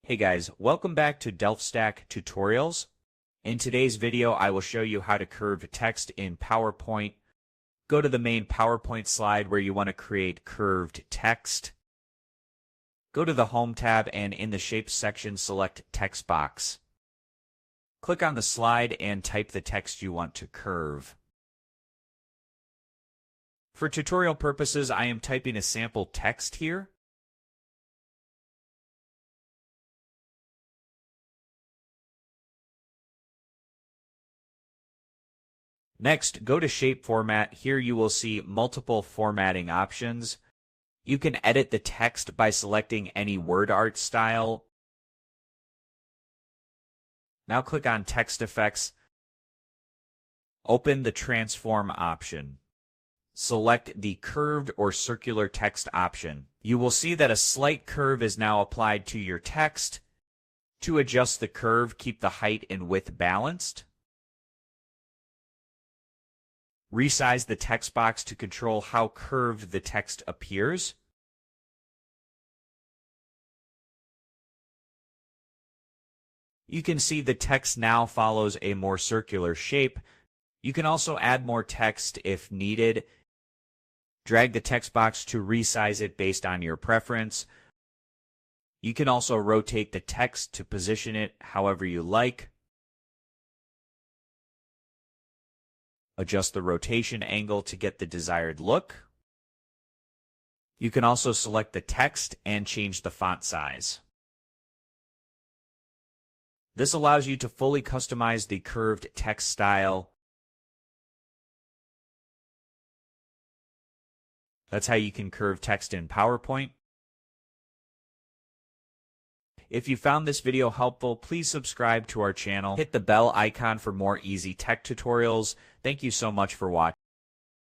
Hey guys, welcome back to DelfStack Tutorials. In today's video, I will show you how to curve text in PowerPoint. Go to the main PowerPoint slide where you want to create curved text. Go to the Home tab and in the Shapes section, select Text Box. Click on the slide and type the text you want to curve. For tutorial purposes, I am typing a sample text here. Next, go to Shape Format. Here you will see multiple formatting options. You can edit the text by selecting any WordArt style. Now click on Text Effects. Open the Transform option. Select the curved or circular text option. You will see that a slight curve is now applied to your text. To adjust the curve, keep the height and width balanced. Resize the text box to control how curved the text appears. You can see the text now follows a more circular shape. You can also add more text if needed. Drag the text box to resize it based on your preference. You can also rotate the text to position it however you like. Adjust the rotation angle to get the desired look. You can also select the text and change the font size. This allows you to fully customize the curved text style. That's how you can curve text in PowerPoint. If you found this video helpful, please subscribe to our channel. Hit the bell icon for more easy tech tutorials. Thank you so much for watching.